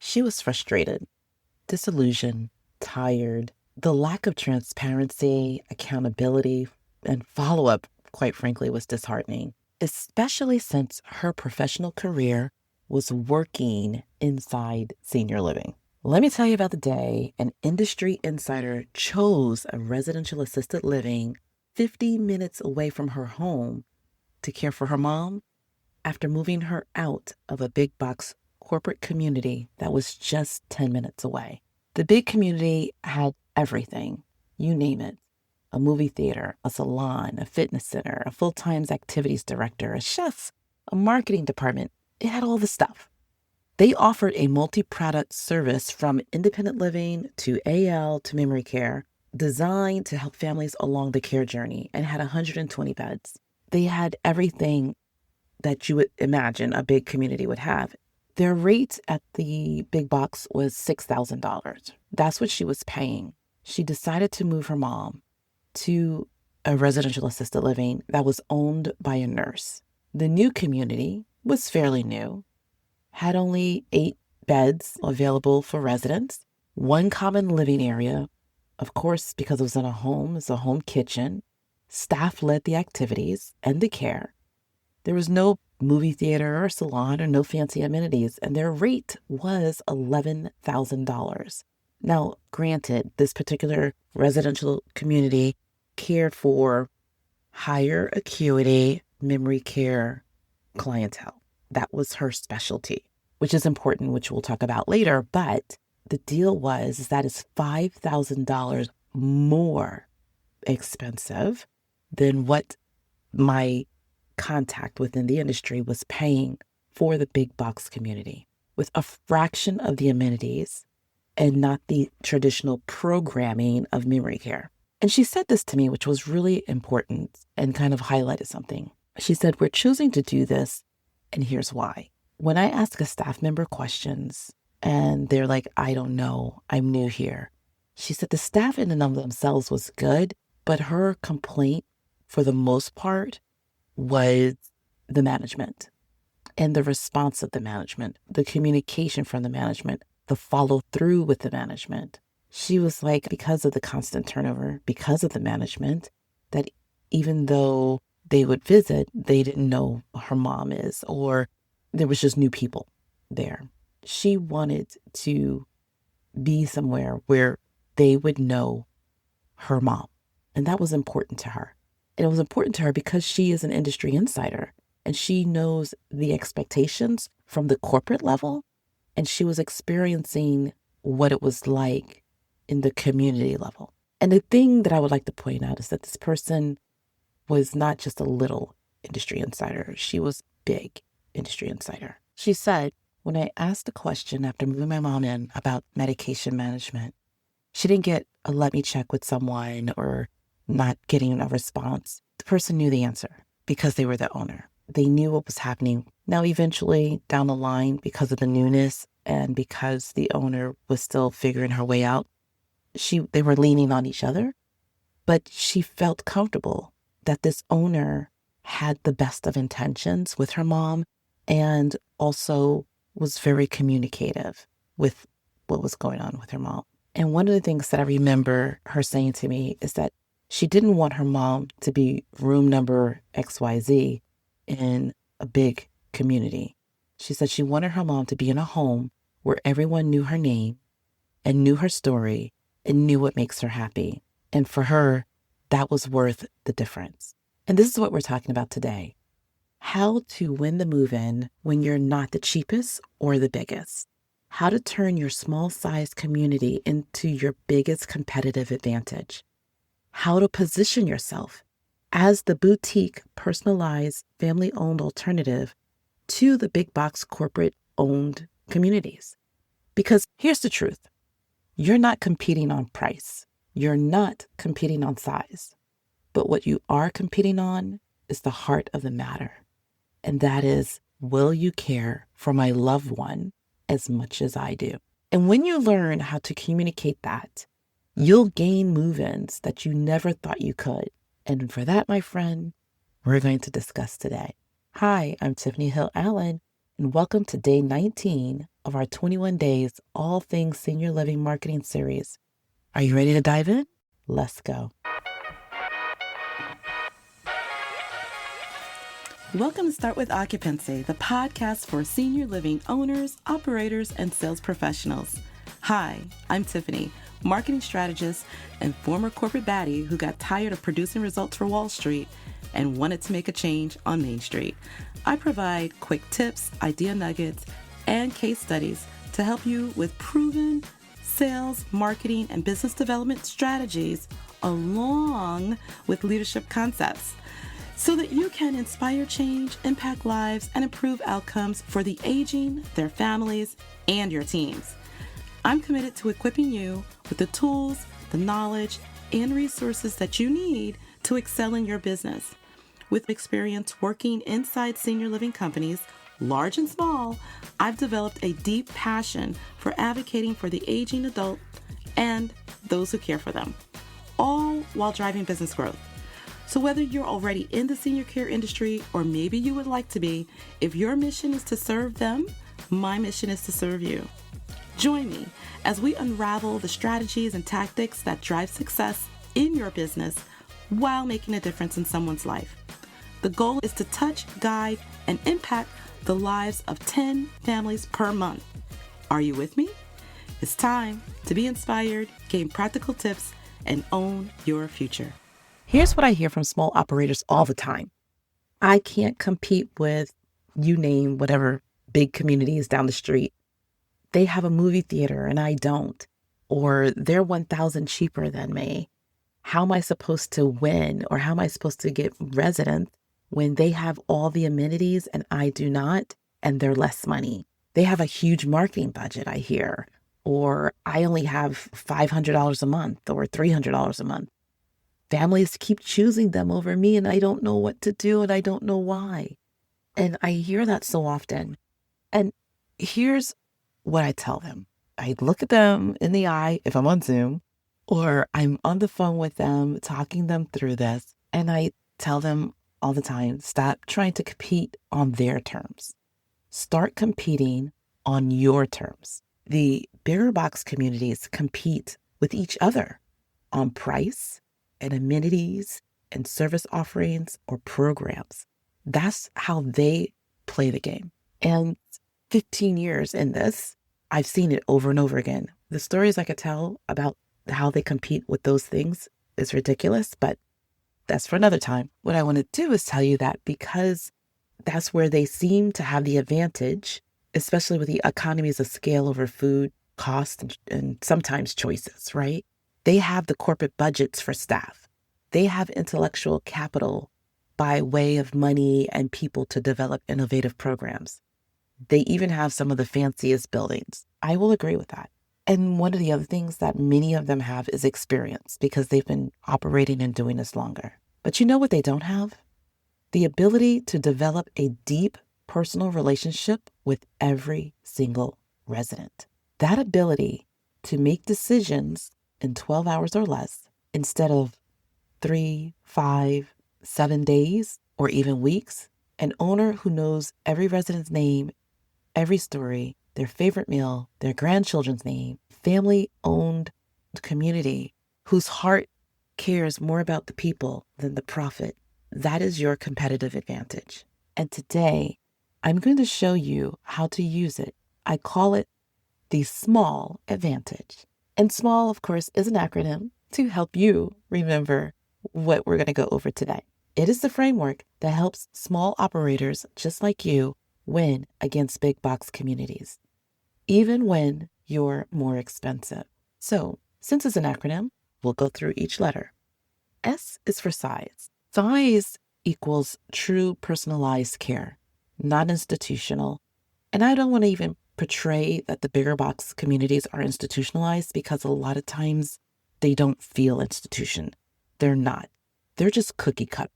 She was frustrated, disillusioned, tired. The lack of transparency, accountability, and follow up, quite frankly, was disheartening, especially since her professional career was working inside senior living. Let me tell you about the day an industry insider chose a residential assisted living 50 minutes away from her home to care for her mom after moving her out of a big box corporate community that was just 10 minutes away. The big community had everything, you name it: a movie theater, a salon, a fitness center, a full-time activities director, a chef, a marketing department. It had all the stuff. They offered a multi-product service from independent living to AL to memory care, designed to help families along the care journey, and had 120 beds. They had everything that you would imagine a big community would have. Their rate at the big box was $6,000. That's what she was paying. She decided to move her mom to a residential assisted living that was owned by a nurse. The new community was fairly new, had only 8 beds available for residents, one common living area. Of course, because it was in a home, it's a home kitchen. Staff led the activities and the care. There was no movie theater or salon or no fancy amenities, and their rate was $11,000. Now, granted, this particular residential community cared for higher acuity memory care clientele. That was her specialty, which is important, which we'll talk about later. But the deal was that is $5,000 more expensive than what my contact within the industry was paying for the big box community, with a fraction of the amenities and not the traditional programming of memory care. And she said this to me, which was really important and kind of highlighted something. She said, "We're choosing to do this, and here's why." When I ask a staff member questions and they're like, "I don't know, I'm new here," she said the staff in and of themselves was good, but her complaint for the most part was the management and the response of the management, the communication from the management, the follow through with the management. She was like, because of the constant turnover, because of the management, that even though they would visit, they didn't know who her mom is, or there was just new people there. She wanted to be somewhere where they would know her mom. And that was important to her. And it was important to her because she is an industry insider and she knows the expectations from the corporate level. And she was experiencing what it was like in the community level. And the thing that I would like to point out is that this person was not just a little industry insider. She was big industry insider. She said, when I asked a question after moving my mom in about medication management, she didn't get a let me check with someone or not getting a response. The person knew the answer because they were the owner. They knew what was happening. Now, eventually down the line, because of the newness and because the owner was still figuring her way out, they were leaning on each other, but she felt comfortable that this owner had the best of intentions with her mom and also was very communicative with what was going on with her mom. And one of the things that I remember her saying to me is that she didn't want her mom to be room number XYZ in a big community. She said she wanted her mom to be in a home where everyone knew her name and knew her story and knew what makes her happy. And for her, that was worth the difference. And this is what we're talking about today: how to win the move-in when you're not the cheapest or the biggest. How to turn your small-sized community into your biggest competitive advantage. How to position yourself as the boutique, personalized, family-owned alternative to the big box corporate-owned communities. Because here's the truth. You're not competing on price. You're not competing on size. But what you are competing on is the heart of the matter. And that is, will you care for my loved one as much as I do? And when you learn how to communicate that, you'll gain move-ins that you never thought you could. And for that, my friend, we're going to discuss today. Hi, I'm Tiffany Hill Allen, and welcome to day 19 of our 21 days All Things Senior Living Marketing series. Are you ready to dive in? Let's go. Welcome to Start With Occupancy, the podcast for senior living owners, operators, and sales professionals. Hi, I'm Tiffany, marketing strategist and former corporate baddie who got tired of producing results for Wall Street and wanted to make a change on Main Street. I provide quick tips, idea nuggets, and case studies to help you with proven sales, marketing, and business development strategies along with leadership concepts so that you can inspire change, impact lives, and improve outcomes for the aging, their families, and your teams. I'm committed to equipping you with the tools, the knowledge, and resources that you need to excel in your business. With experience working inside senior living companies, large and small, I've developed a deep passion for advocating for the aging adult and those who care for them, all while driving business growth. So whether you're already in the senior care industry or maybe you would like to be, if your mission is to serve them, my mission is to serve you. Join me as we unravel the strategies and tactics that drive success in your business while making a difference in someone's life. The goal is to touch, guide, and impact the lives of 10 families per month. Are you with me? It's time to be inspired, gain practical tips, and own your future. Here's what I hear from small operators all the time. I can't compete with, you name whatever big communities down the street. They have a movie theater and I don't. Or they're 1,000 cheaper than me. How am I supposed to win, or how am I supposed to get residents when they have all the amenities and I do not, and they're less money? They have a huge marketing budget, I hear, or I only have $500 a month or $300 a month. Families keep choosing them over me and I don't know what to do and I don't know why. And I hear that so often. And here's what I tell them. I look at them in the eye if I'm on Zoom, or I'm on the phone with them, talking them through this. And I tell them all the time, stop trying to compete on their terms. Start competing on your terms. The bigger box communities compete with each other on price and amenities and service offerings or programs. That's how they play the game. And 15 years in this, I've seen it over and over again. The stories I could tell about how they compete with those things is ridiculous, but that's for another time. What I want to do is tell you that because that's where they seem to have the advantage, especially with the economies of scale over food, cost, and sometimes choices, right? They have the corporate budgets for staff. They have intellectual capital by way of money and people to develop innovative programs. They even have some of the fanciest buildings. I will agree with that. And one of the other things that many of them have is experience because they've been operating and doing this longer. But you know what they don't have? The ability to develop a deep personal relationship with every single resident. That ability to make decisions in 12 hours or less instead of 3, 5, 7 days or even weeks. An owner who knows every resident's name, every story, their favorite meal, their grandchildren's name, family-owned community whose heart cares more about the people than the profit. That is your competitive advantage. And today, I'm going to show you how to use it. I call it the S.M.A.L.L advantage. And S.M.A.L.L, of course, is an acronym to help you remember what we're going to go over today. It is the framework that helps small operators just like you win against big box communities, even when you're more expensive. So, since it's an acronym, we'll go through each letter. S is for size. Size equals true personalized care, not institutional. And I don't want to even portray that the bigger box communities are institutionalized because a lot of times they don't feel institution. They're not. They're just cookie cut,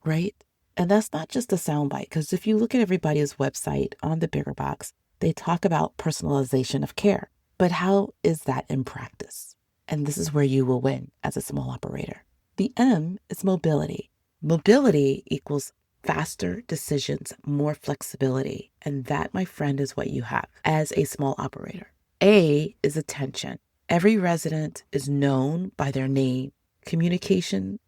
right? And that's not just a soundbite, because if you look at everybody's website on the bigger box, they talk about personalization of care. But how is that in practice? And this is where you will win as a small operator. The M is mobility. Mobility equals faster decisions, more flexibility. And that, my friend, is what you have as a small operator. A is attention. Every resident is known by their name. Communication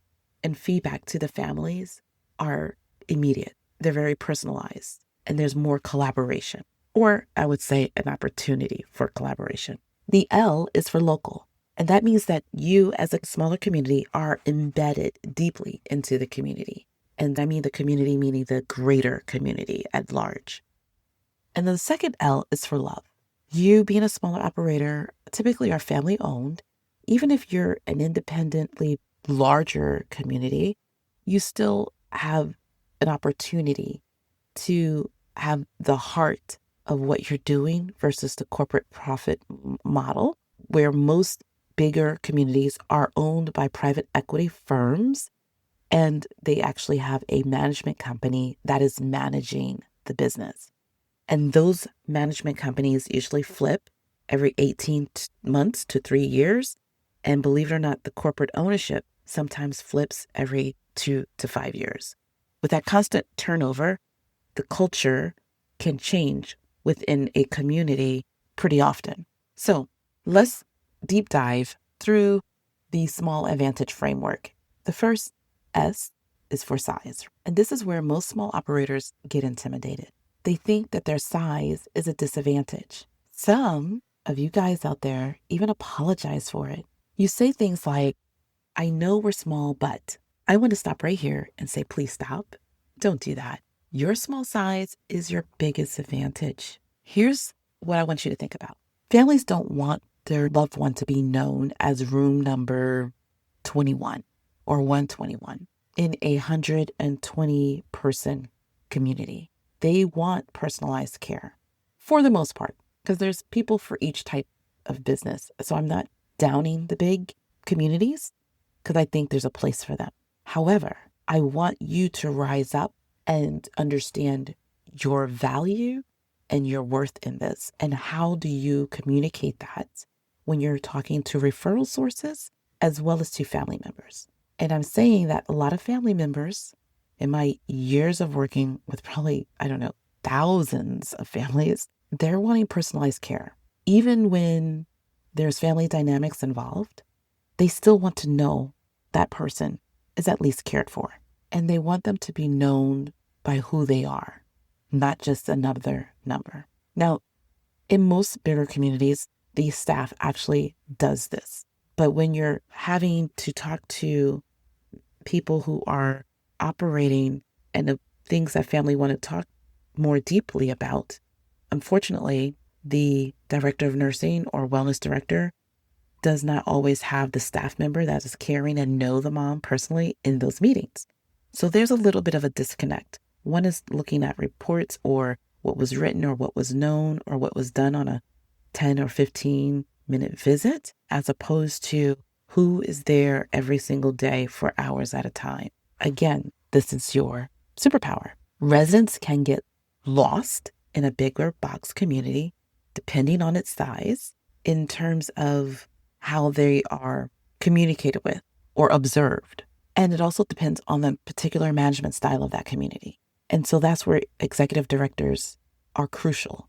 and feedback to the families are immediate. They're very personalized, and there's more collaboration, or I would say an opportunity for collaboration. The L is for local. And that means that you, as a smaller community, are embedded deeply into the community. And I mean the community, meaning the greater community at large. And the second L is for love. You, being a smaller operator, typically are family owned. Even if you're an independently larger community, you still have an opportunity to have the heart of what you're doing versus the corporate profit model, where most bigger communities are owned by private equity firms, and they actually have a management company that is managing the business. And those management companies usually flip every 18 months to 3 years. And believe it or not, the corporate ownership sometimes flips every 2 to 5 years. With that constant turnover, the culture can change within a community pretty often. So let's deep dive through the small advantage framework. The first S is for size. And this is where most small operators get intimidated. They think that their size is a disadvantage. Some of you guys out there even apologize for it. You say things like, I know we're small, but I want to stop right here and say, please stop. Don't do that. Your small size is your biggest advantage. Here's what I want you to think about. Families don't want their loved one to be known as room number 21 or 121 in a 120 person community. They want personalized care for the most part, because there's people for each type of business. So I'm not downing the big communities because I think there's a place for them. However, I want you to rise up and understand your value and your worth in this. And how do you communicate that when you're talking to referral sources as well as to family members? And I'm saying that a lot of family members, in my years of working with probably, I don't know, thousands of families, they're wanting personalized care. Even when there's family dynamics involved, they still want to know that person is at least cared for. And they want them to be known by who they are, not just another number. Now, in most bigger communities, the staff actually does this. But when you're having to talk to people who are operating and the things that family want to talk more deeply about, unfortunately, the director of nursing or wellness director does not always have the staff member that is caring and know the mom personally in those meetings. So there's a little bit of a disconnect. One is looking at reports or what was written or what was known or what was done on a 10 or 15-minute visit, as opposed to who is there every single day for hours at a time. Again, this is your superpower. Residents can get lost in a bigger box community, depending on its size, in terms of how they are communicated with or observed. And it also depends on the particular management style of that community. And so that's where executive directors are crucial.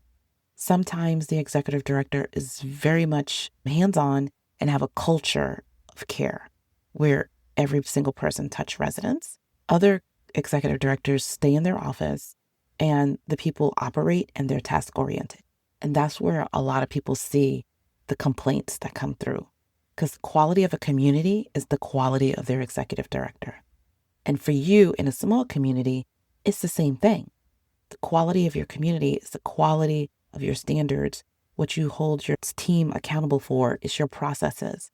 Sometimes the executive director is very much hands-on and have a culture of care where every single person touch residents. Other executive directors stay in their office and the people operate and they're task-oriented. And that's where a lot of people see the complaints that come through, because quality of a community is the quality of their executive director. And for you in a small community, it's the same thing. The quality of your community is the quality of your standards. What you hold your team accountable for is your processes.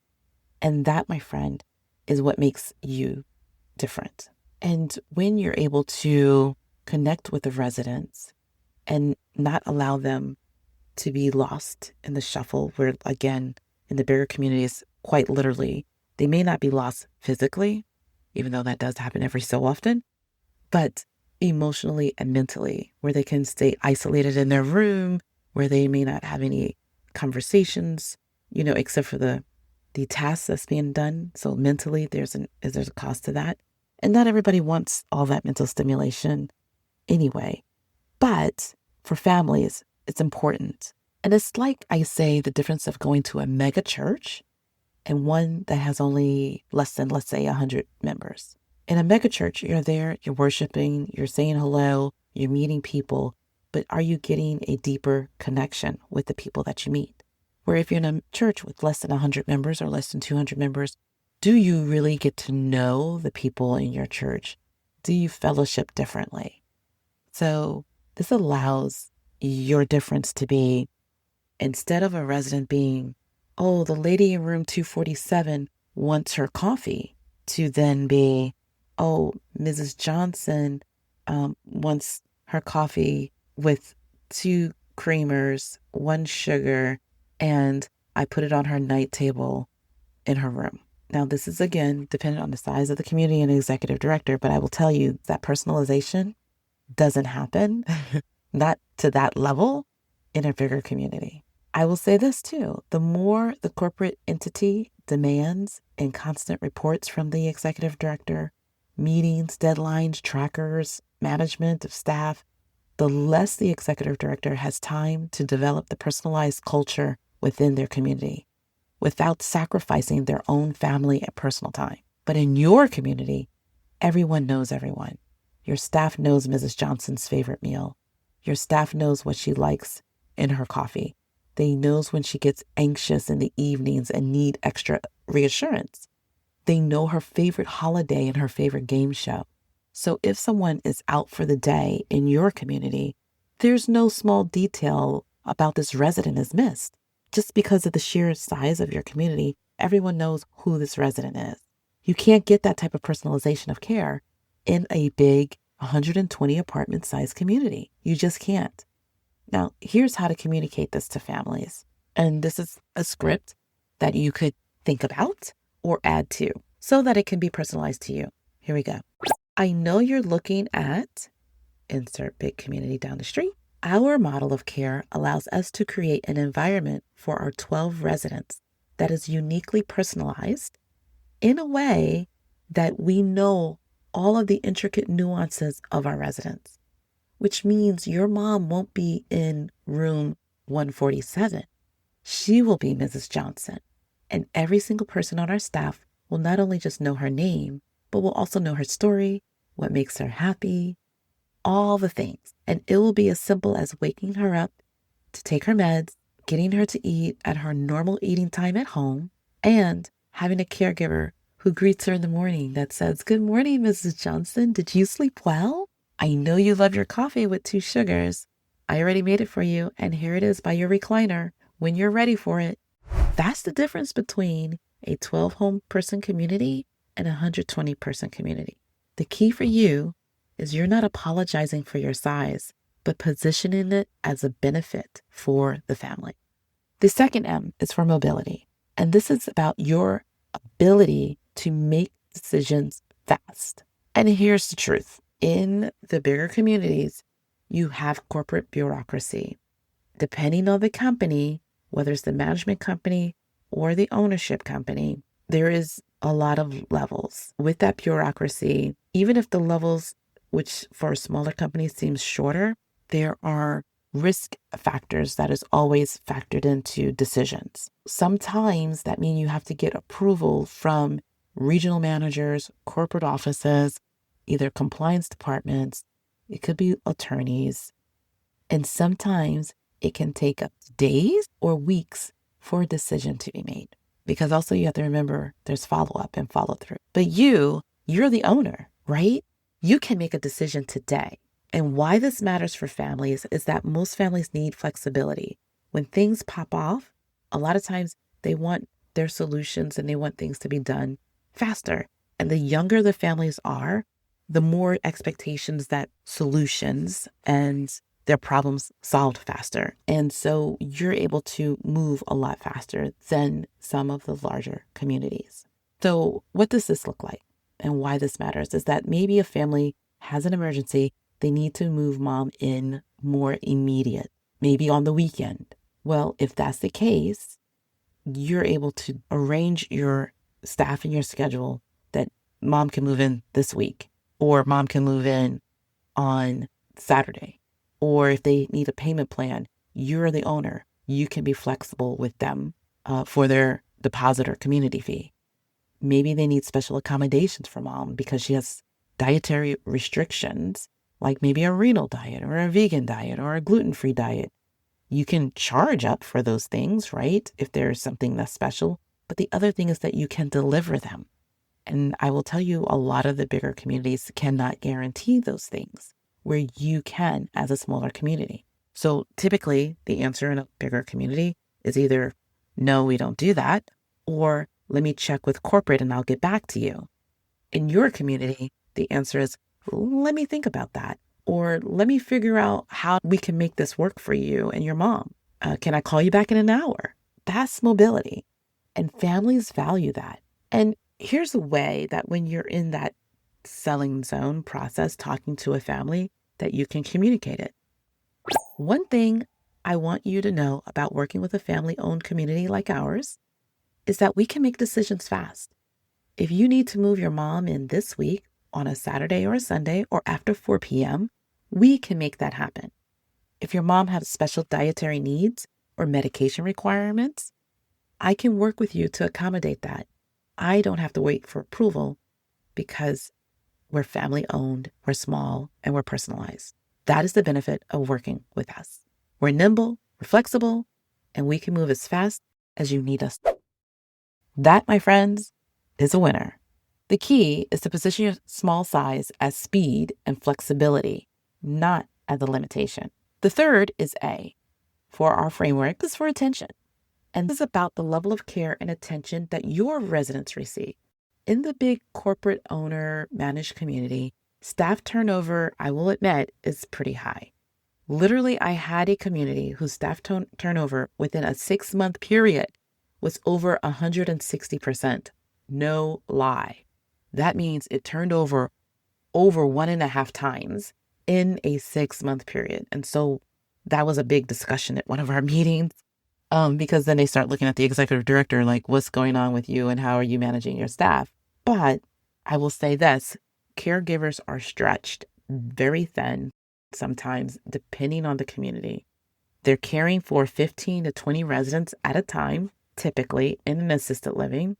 And that, my friend, is what makes you different. And when you're able to connect with the residents and not allow them to be lost in the shuffle, where, again, in the bigger communities, quite literally, they may not be lost physically, even though that does happen every so often, but emotionally and mentally, where they can stay isolated in their room, where they may not have any conversations, except for the tasks that's being done. So mentally, there's a cost to that. And not everybody wants all that mental stimulation anyway. But for families, it's important. And it's like I say the difference of going to a mega church and one that has only less than, let's say, 100 members. In a mega church, you're there, you're worshiping, you're saying hello, you're meeting people, but are you getting a deeper connection with the people that you meet? Where if you're in a church with less than 100 members or less than 200 members, do you really get to know the people in your church? Do you fellowship differently? So this allows your difference to be, instead of a resident being, oh, the lady in room 247 wants her coffee, to then be, oh, Mrs. Johnson wants her coffee with 2 creamers, 1 sugar, and I put it on her night table in her room. Now, this is, again, dependent on the size of the community and executive director, but I will tell you that personalization doesn't happen, not to that level, in a bigger community. I will say this too, the more the corporate entity demands and constant reports from the executive director, meetings, deadlines, trackers, management of staff, the less the executive director has time to develop the personalized culture within their community without sacrificing their own family and personal time. But in your community, everyone knows everyone. Your staff knows Mrs. Johnson's favorite meal. Your staff knows what she likes in her coffee. They knows when she gets anxious in the evenings and need extra reassurance. They know her favorite holiday and her favorite game show. So if someone is out for the day in your community, there's no small detail about this resident is missed. Just because of the sheer size of your community, everyone knows who this resident is. You can't get that type of personalization of care in a big 120 apartment size community. You just can't. Now, here's how to communicate this to families. And this is a script that you could think about or add to so that it can be personalized to you. Here we go. I know you're looking at, insert big community down the street. Our model of care allows us to create an environment for our 12 residents that is uniquely personalized in a way that we know all of the intricate nuances of our residents, which means your mom won't be in room 147. She will be Mrs. Johnson. And every single person on our staff will not only just know her name, but will also know her story, what makes her happy, all the things. And it will be as simple as waking her up to take her meds, getting her to eat at her normal eating time at home, and having a caregiver who greets her in the morning that says, "Good morning, Mrs. Johnson. Did you sleep well? I know you love your coffee with 2 sugars. I already made it for you, and here it is by your recliner when you're ready for it." That's the difference between a 12 home person community and a 120 person community. The key for you is you're not apologizing for your size, but positioning it as a benefit for the family. The second M is for mobility. And this is about your ability to make decisions fast. And here's the truth. In the bigger communities, you have corporate bureaucracy. Depending on the company, whether it's the management company or the ownership company, there is a lot of levels. With that bureaucracy, even if the levels, which for smaller companies seems shorter, there are risk factors that is always factored into decisions. Sometimes that means you have to get approval from regional managers, corporate offices, either compliance departments, it could be attorneys, and sometimes it can take up to days or weeks for a decision to be made. Because also you have to remember there's follow-up and follow-through. But you're the owner, right? You can make a decision today. And why this matters for families is that most families need flexibility. When things pop off, a lot of times they want their solutions and they want things to be done faster. And the younger the families are, the more expectations that solutions and their problems solved faster. And so you're able to move a lot faster than some of the larger communities. So what does this look like? And why this matters is that maybe a family has an emergency. They need to move mom in more immediate, maybe on the weekend. Well, if that's the case, you're able to arrange your staff and your schedule that mom can move in this week, or mom can move in on Saturday. Or if they need a payment plan, you're the owner. You can be flexible with them for their deposit or community fee. Maybe they need special accommodations for mom because she has dietary restrictions, like maybe a renal diet or a vegan diet or a gluten-free diet. You can charge up for those things, right? If there's something that's special. But the other thing is that you can deliver them. And I will tell you, a lot of the bigger communities cannot guarantee those things where you can as a smaller community. So typically the answer in a bigger community is either, no, we don't do that, or let me check with corporate and I'll get back to you. In your community, the answer is, let me think about that, or let me figure out how we can make this work for you and your mom. Can I call you back in an hour? That's mobility. And families value that. And here's a way that when you're in that selling zone process, talking to a family, that you can communicate it. One thing I want you to know about working with a family-owned community like ours is that we can make decisions fast. If you need to move your mom in this week on a Saturday or a Sunday or after 4 p.m., we can make that happen. If your mom has special dietary needs or medication requirements, I can work with you to accommodate that. I don't have to wait for approval because we're family owned, we're small, and we're personalized. That is the benefit of working with us. We're nimble, we're flexible, and we can move as fast as you need us. That, my friends, is a winner. The key is to position your small size as speed and flexibility, not as a limitation. The third is A, for our framework, is for attention. And this is about the level of care and attention that your residents receive. In the big corporate owner managed community, staff turnover, I will admit, is pretty high. Literally, I had a community whose staff turnover within a 6-month period was over 160%. No lie. That means it turned over 1.5 times in a 6-month period. And so that was a big discussion at one of our meetings. Because then they start looking at the executive director, like, what's going on with you and how are you managing your staff? But I will say this, caregivers are stretched very thin sometimes, depending on the community. They're caring for 15 to 20 residents at a time, typically in an assisted living.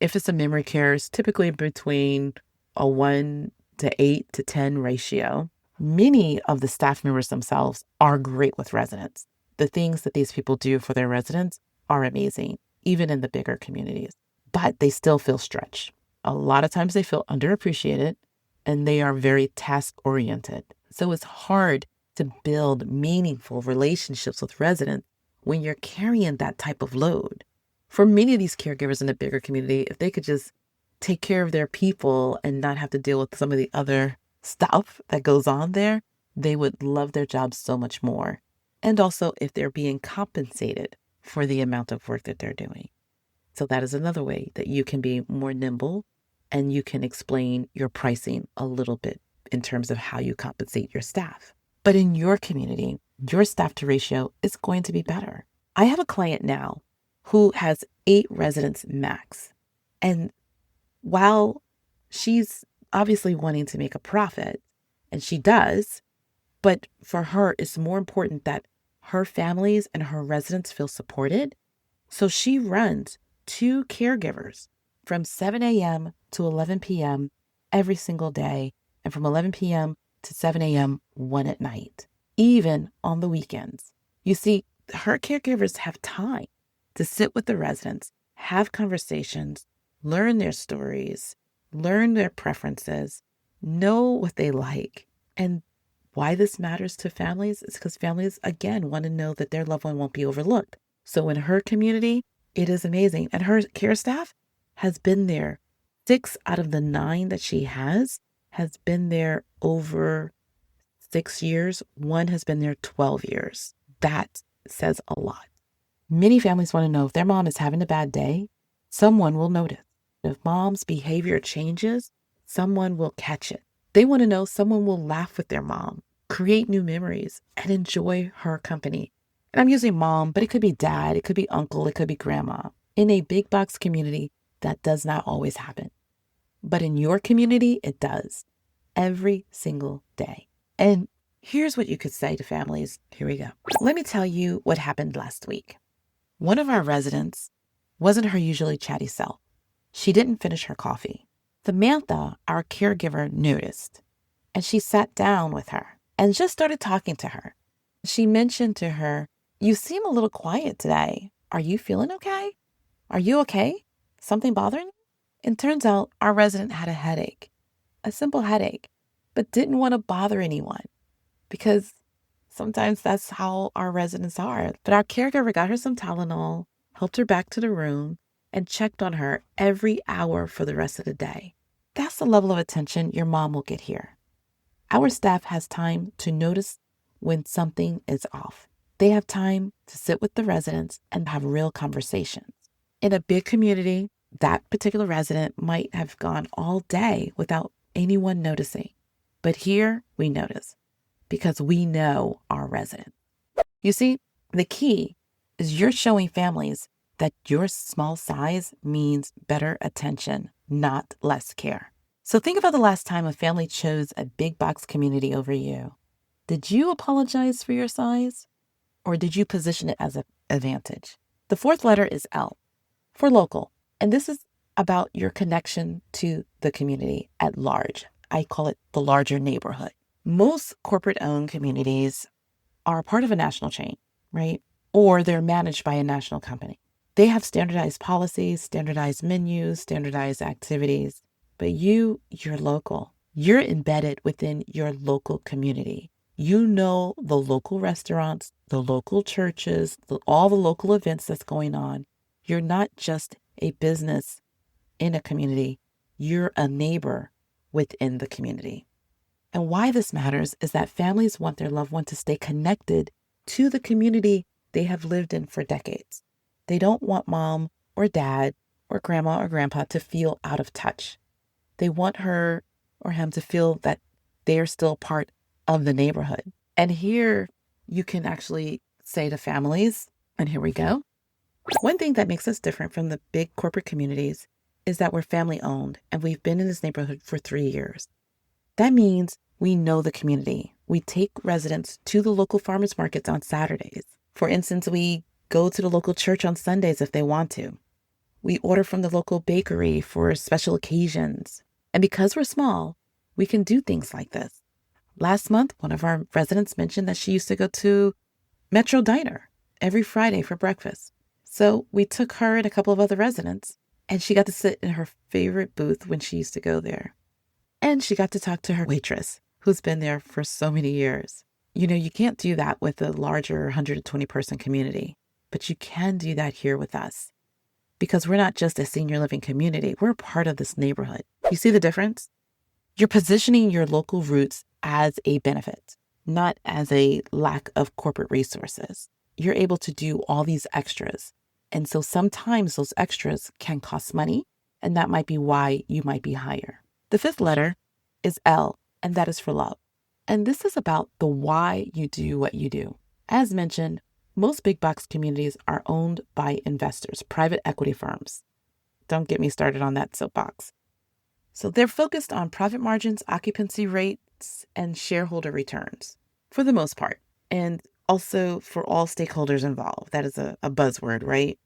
If it's a memory care, it's typically between a 1 to 8 to 10 ratio. Many of the staff members themselves are great with residents. The things that these people do for their residents are amazing, even in the bigger communities, but they still feel stretched. A lot of times they feel underappreciated and they are very task-oriented. So it's hard to build meaningful relationships with residents when you're carrying that type of load. For many of these caregivers in the bigger community, if they could just take care of their people and not have to deal with some of the other stuff that goes on there, they would love their jobs so much more. And also if they're being compensated for the amount of work that they're doing. So that is another way that you can be more nimble and you can explain your pricing a little bit in terms of how you compensate your staff. But in your community, your staff to ratio is going to be better. I have a client now who has 8 residents max. And while she's obviously wanting to make a profit, and she does, but for her, it's more important that her families and her residents feel supported. So she runs 2 caregivers from 7 a.m. to 11 p.m. every single day, and from 11 p.m. to 7 a.m. one at night, even on the weekends. You see, her caregivers have time to sit with the residents, have conversations, learn their stories, learn their preferences, know what they like. And why this matters to families is because families, again, want to know that their loved one won't be overlooked. So in her community, it is amazing. And her care staff has been there. 6 out of the 9 that she has been there over 6 years. 1 has been there 12 years. That says a lot. Many families want to know if their mom is having a bad day, someone will notice. If mom's behavior changes, someone will catch it. They want to know someone will laugh with their mom, create new memories, and enjoy her company. And I'm using mom, but it could be dad, it could be uncle, it could be grandma. In a big box community, that does not always happen. but in your community, it does every single day. And here's what you could say to families. Here we go. Let me tell you what happened last week. One of our residents wasn't her usually chatty self. She didn't finish her coffee. Samantha, our caregiver, noticed, and she sat down with her and just started talking to her. She mentioned to her, "You seem a little quiet today. Are you feeling okay? Are you okay? Something bothering you?" It turns out our resident had a headache, a simple headache, but didn't want to bother anyone because sometimes that's how our residents are. But our caregiver got her some Tylenol, helped her back to the room, and checked on her every hour for the rest of the day. That's the level of attention your mom will get here. Our staff has time to notice when something is off. They have time to sit with the residents and have real conversations. In a big community, that particular resident might have gone all day without anyone noticing. But here we notice because we know our resident. You see, the key is you're showing families that your small size means better attention, not less care. So think about the last time a family chose a big box community over you. Did you apologize for your size, or did you position it as an advantage? The fourth letter is L for local, and this is about your connection to the community at large. I call it the larger neighborhood. Most corporate-owned communities are part of a national chain, right? Or they're managed by a national company. They have standardized policies, standardized menus, standardized activities, but you're local. You're embedded within your local community. You know the local restaurants, the local churches, all the local events that's going on. You're not just a business in a community. You're a neighbor within the community. And why this matters is that families want their loved one to stay connected to the community they have lived in for decades. They don't want mom or dad or grandma or grandpa to feel out of touch. They want her or him to feel that they're still part of the neighborhood. And here you can actually say to families, and here we go. One thing that makes us different from the big corporate communities is that we're family owned and we've been in this neighborhood for 3 years. That means we know the community. We take residents to the local farmers markets on Saturdays. For instance, we go to the local church on Sundays if they want to. We order from the local bakery for special occasions. And because we're small, we can do things like this. Last month, one of our residents mentioned that she used to go to Metro Diner every Friday for breakfast. So we took her and a couple of other residents, and she got to sit in her favorite booth when she used to go there. And she got to talk to her waitress, who's been there for so many years. You know, you can't do that with a larger 120-person community, but you can do that here with us. Because we're not just a senior living community, we're part of this neighborhood. You see the difference? You're positioning your local roots as a benefit, not as a lack of corporate resources. You're able to do all these extras. And so sometimes those extras can cost money, and that might be why you might be higher. The fifth letter is L, and that is for love. And this is about the why you do what you do. As mentioned, most big box communities are owned by investors, private equity firms. Don't get me started on that soapbox. So they're focused on profit margins, occupancy rates, and shareholder returns for the most part. And also for all stakeholders involved. That is a buzzword, right?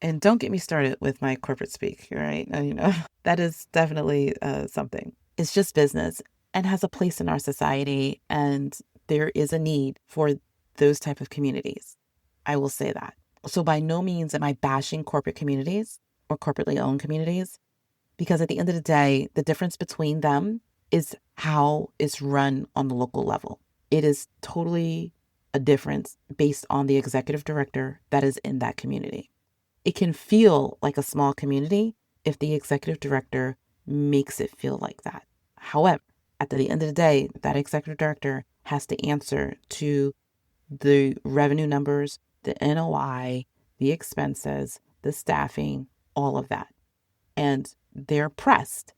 And don't get me started with my corporate speak, right? That is definitely something. It's just business and has a place in our society. And there is a need for those type of communities. I will say that. So by no means am I bashing corporate communities or corporately owned communities, because at the end of the day, the difference between them is how it's run on the local level. It is totally a difference based on the executive director that is in that community. It can feel like a small community if the executive director makes it feel like that. However, at the end of the day, that executive director has to answer to the revenue numbers, the NOI, the expenses, the staffing, all of that. And they're pressed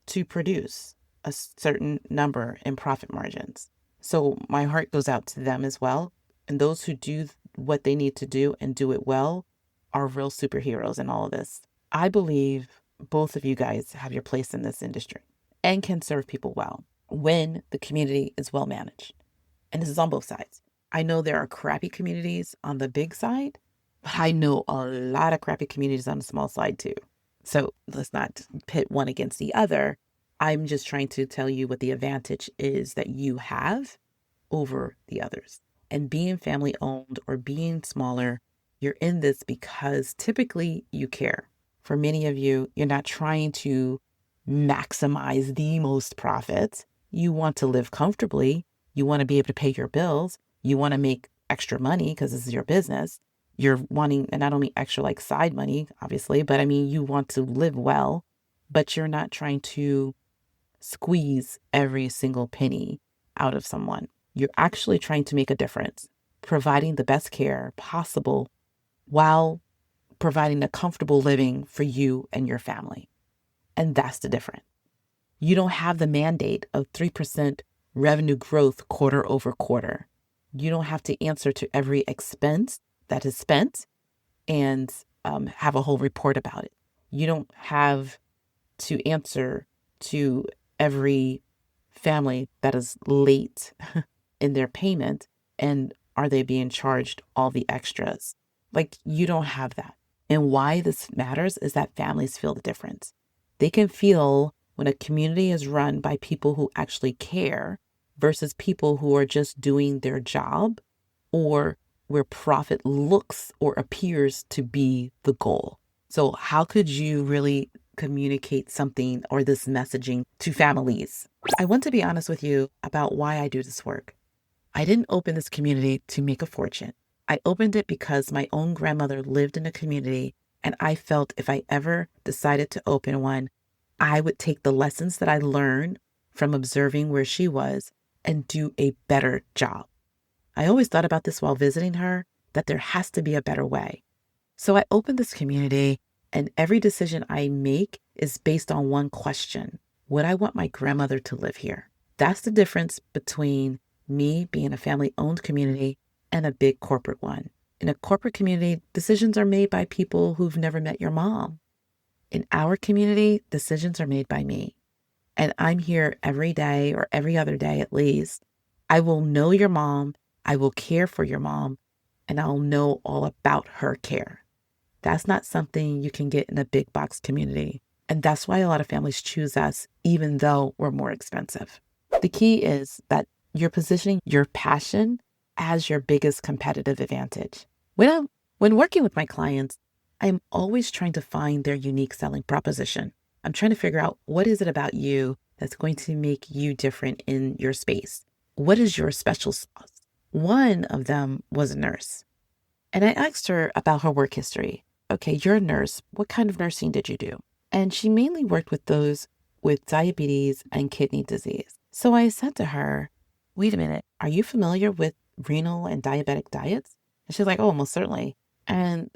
to produce a certain number in profit margins. So my heart goes out to them as well. And those who do what they need to do and do it well are real superheroes in all of this. I believe both of you guys have your place in this industry and can serve people well when the community is well managed. And this is on both sides. I know there are crappy communities on the big side, but I know a lot of crappy communities on the small side too. So let's not pit one against the other. I'm just trying to tell you what the advantage is that you have over the others. And being family owned or being smaller, you're in this because typically you care. For many of you, you're not trying to maximize the most profits. You want to live comfortably. You want to be able to pay your bills. You want to make extra money because this is your business. You're wanting, and I don't mean extra like side money, obviously, but I mean, you want to live well, but you're not trying to squeeze every single penny out of someone. You're actually trying to make a difference, providing the best care possible while providing a comfortable living for you and your family. And that's the difference. You don't have the mandate of 3% revenue growth quarter over quarter. You don't have to answer to every expense that is spent and have a whole report about it. You don't have to answer to every family that is late in their payment and are they being charged all the extras? Like, you don't have that. And why this matters is that families feel the difference. They can feel when a community is run by people who actually care versus people who are just doing their job or where profit looks or appears to be the goal. So how could you really communicate something or this messaging to families? I want to be honest with you about why I do this work. I didn't open this community to make a fortune. I opened it because my own grandmother lived in a community, and I felt if I ever decided to open one, I would take the lessons that I learned from observing where she was and do a better job. I always thought about this while visiting her, that there has to be a better way. So I opened this community, and every decision I make is based on one question. Would I want my grandmother to live here? That's the difference between me being a family-owned community and a big corporate one. In a corporate community, decisions are made by people who've never met your mom. In our community, decisions are made by me. And I'm here every day or every other day at least. I will know your mom. I will care for your mom. And I'll know all about her care. That's not something you can get in a big box community. And that's why a lot of families choose us, even though we're more expensive. The key is that you're positioning your passion as your biggest competitive advantage. When working with my clients, I'm always trying to find their unique selling proposition. I'm trying to figure out what is it about you that's going to make you different in your space. What is your special sauce? One of them was a nurse. And I asked her about her work history. Okay, you're a nurse. What kind of nursing did you do? And she mainly worked with those with diabetes and kidney disease. So I said to her, wait a minute, are you familiar with renal and diabetic diets? And she's like, oh, most certainly. And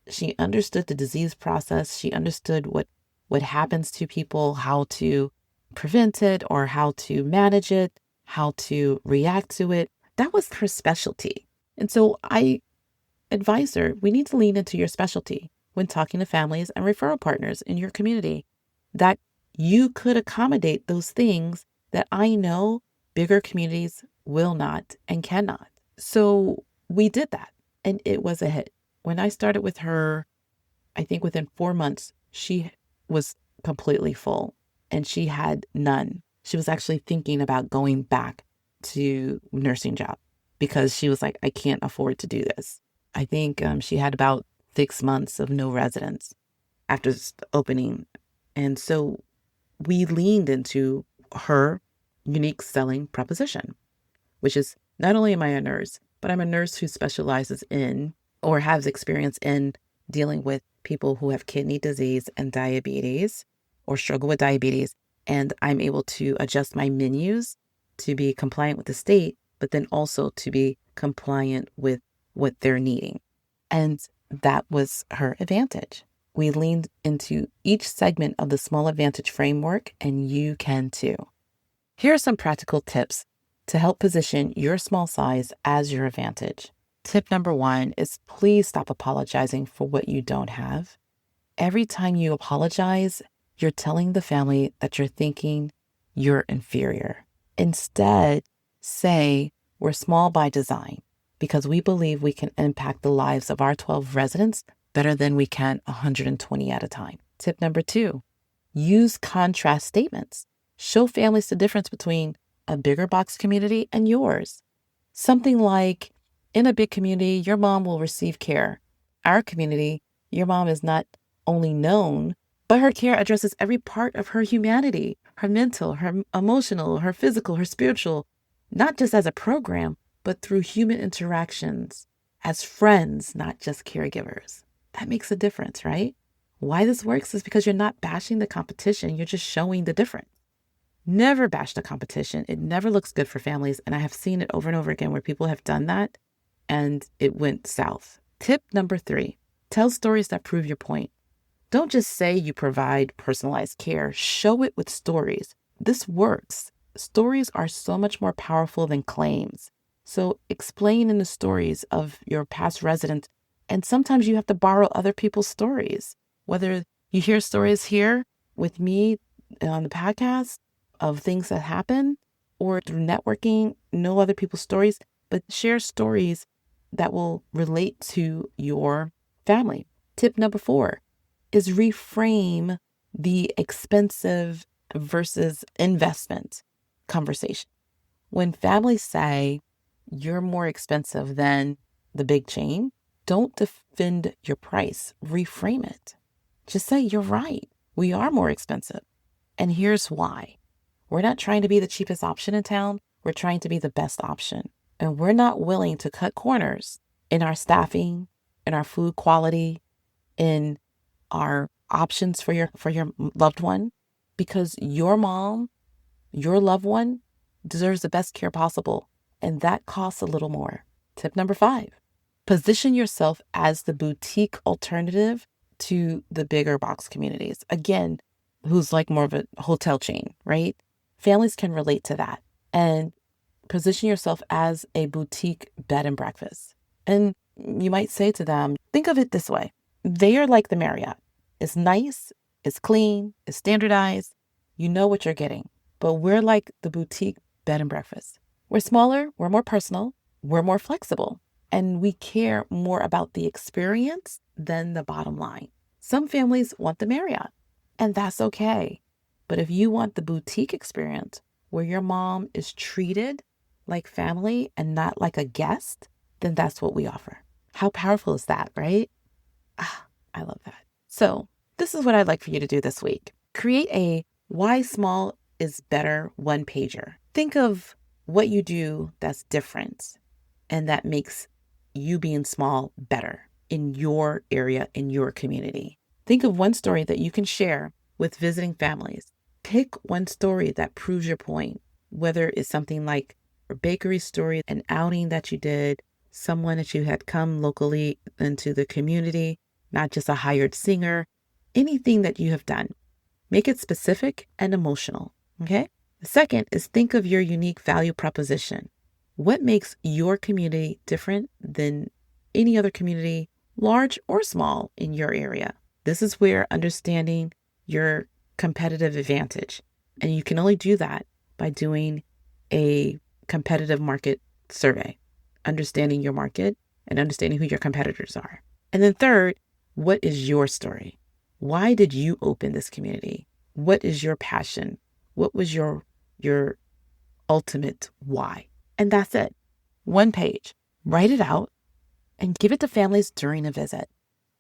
she understood the disease process. She understood what happens to people, how to prevent it or how to manage it, how to react to it. That was her specialty. And so I advised her, we need to lean into your specialty when talking to families and referral partners in your community, that you could accommodate those things that I know bigger communities will not and cannot. So we did that, and it was a hit. When I started with her, I think within 4 months, she was completely full and she had none. She was actually thinking about going back to nursing job because she was like, I can't afford to do this. I think she had about 6 months of no residents after opening. And so we leaned into her unique selling proposition, which is not only am I a nurse, but I'm a nurse who specializes in or has experience in dealing with people who have kidney disease and diabetes or struggle with diabetes. And I'm able to adjust my menus to be compliant with the state, but then also to be compliant with what they're needing. And that was her advantage. We leaned into each segment of the small advantage framework, and you can too. Here are some practical tips to help position your small size as your advantage. Tip number 1 is please stop apologizing for what you don't have. Every time you apologize, you're telling the family that you're thinking you're inferior. Instead, say, we're small by design because we believe we can impact the lives of our 12 residents better than we can 120 at a time. Tip number 2, use contrast statements. Show families the difference between a bigger box community and yours. Something like, in a big community, your mom will receive care. Our community, your mom is not only known, but her care addresses every part of her humanity, her mental, her emotional, her physical, her spiritual, not just as a program, but through human interactions, as friends, not just caregivers. That makes a difference, right? Why this works is because you're not bashing the competition, you're just showing the difference. Never bash the competition. It never looks good for families. And I have seen it over and over again where people have done that and it went south. Tip number 3, tell stories that prove your point. Don't just say you provide personalized care, show it with stories. This works. Stories are so much more powerful than claims. So explain in the stories of your past residents. And sometimes you have to borrow other people's stories, whether you hear stories here with me on the podcast of things that happen or through networking, know other people's stories, but share stories that will relate to your family. Tip number 4 is reframe the expensive versus investment conversation. When families say you're more expensive than the big chain, don't defend your price, reframe it. Just say, you're right, we are more expensive. And here's why. We're not trying to be the cheapest option in town. We're trying to be the best option. And we're not willing to cut corners in our staffing, in our food quality, in our options for your loved one, because your mom, your loved one deserves the best care possible. And that costs a little more. Tip number 5, position yourself as the boutique alternative to the bigger box communities. Again, who's like more of a hotel chain, right? Families can relate to that. And position yourself as a boutique bed and breakfast. And you might say to them, think of it this way. They are like the Marriott. It's nice, it's clean, it's standardized. You know what you're getting. But we're like the boutique bed and breakfast. We're smaller, we're more personal, we're more flexible, and we care more about the experience than the bottom line. Some families want the Marriott, and that's okay. But if you want the boutique experience where your mom is treated like family and not like a guest, then that's what we offer. How powerful is that, right? I love that. So this is what I'd like for you to do this week. Create a why small is better one pager. Think of what you do that's different and that makes you being small better in your area, in your community. Think of one story that you can share with visiting families. Pick one story that proves your point, whether it's something like a bakery story, an outing that you did, someone that you had come locally into the community, not just a hired singer, anything that you have done. Make it specific and emotional, okay? The second is think of your unique value proposition. What makes your community different than any other community, large or small, in your area? This is where understanding your competitive advantage. And you can only do that by doing a competitive market survey, understanding your market and understanding who your competitors are. And then third, what is your story? Why did you open this community? What is your passion? What was your ultimate why? And that's it. One page. Write it out and give it to families during a visit.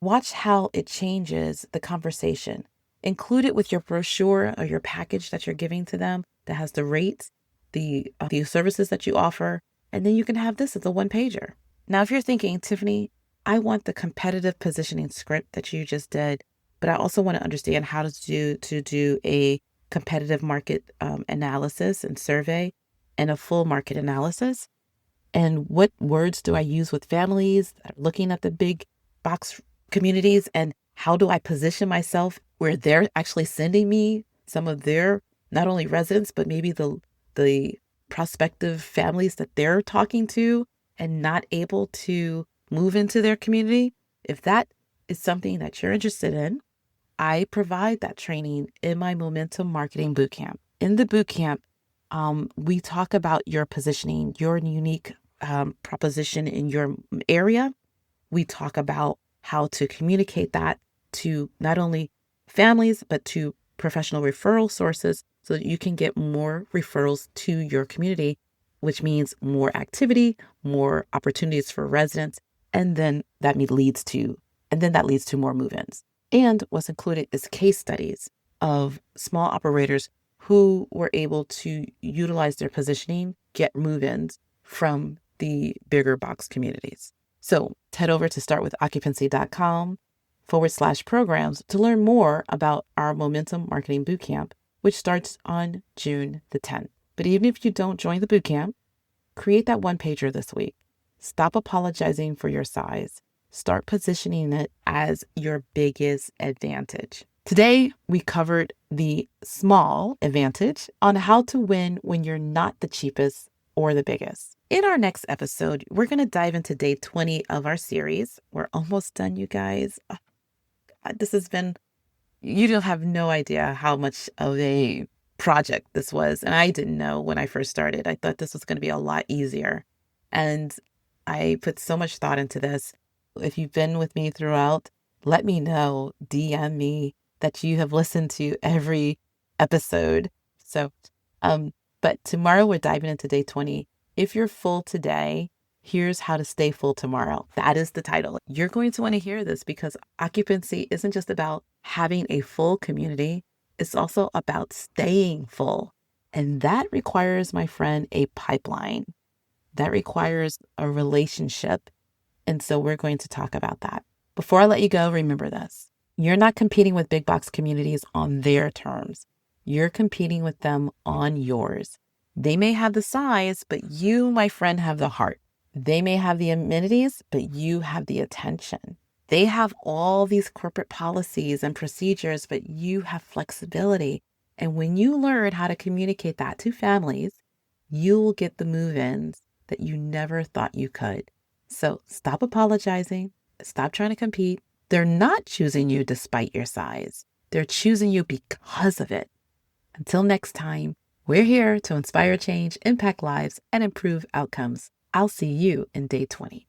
Watch how it changes the conversation. Include it with your brochure or your package that you're giving to them that has the rates, the services that you offer, and then you can have this as a one pager. Now, if you're thinking, Tiffany, I want the competitive positioning script that you just did, but I also want to understand how to do a competitive market analysis and survey and a full market analysis. And what words do I use with families that are looking at the big box communities? And how do I position myself where they're actually sending me some of their, not only residents, but maybe the prospective families that they're talking to and not able to move into their community? If that is something that you're interested in, I provide that training in my Momentum Marketing Bootcamp. In the bootcamp, we talk about your positioning, your unique proposition in your area. We talk about how to communicate that to not only families, but to professional referral sources so that you can get more referrals to your community, which means more activity, more opportunities for residents. And then that leads to more move-ins. And what's included is case studies of small operators who were able to utilize their positioning, get move-ins from the bigger box communities. So head over to startwithoccupancy.com/programs to learn more about our Momentum Marketing Bootcamp, which starts on June the 10th. But even if you don't join the bootcamp, create that one pager this week. Stop apologizing for your size. Start positioning it as your biggest advantage. Today, we covered the small advantage on how to win when you're not the cheapest or the biggest. In our next episode, we're going to dive into day 20 of our series. We're almost done, you guys. This has been, you don't have no idea how much of a project this was. And I didn't know when I first started. I thought this was going to be a lot easier. And I put so much thought into this. If you've been with me throughout, let me know, DM me that you have listened to every episode. So, but tomorrow we're diving into day 20. If you're full today, here's how to stay full tomorrow. That is the title. You're going to want to hear this because occupancy isn't just about having a full community. It's also about staying full. And that requires, my friend, a pipeline. That requires a relationship. And so we're going to talk about that. Before I let you go, remember this. You're not competing with big box communities on their terms. You're competing with them on yours. They may have the size, but you, my friend, have the heart. They may have the amenities, but you have the attention. They have all these corporate policies and procedures, but you have flexibility. And when you learn how to communicate that to families, you will get the move-ins that you never thought you could. So stop apologizing. Stop trying to compete. They're not choosing you despite your size. They're choosing you because of it. Until next time, we're here to inspire change, impact lives, and improve outcomes. I'll see you in day 20.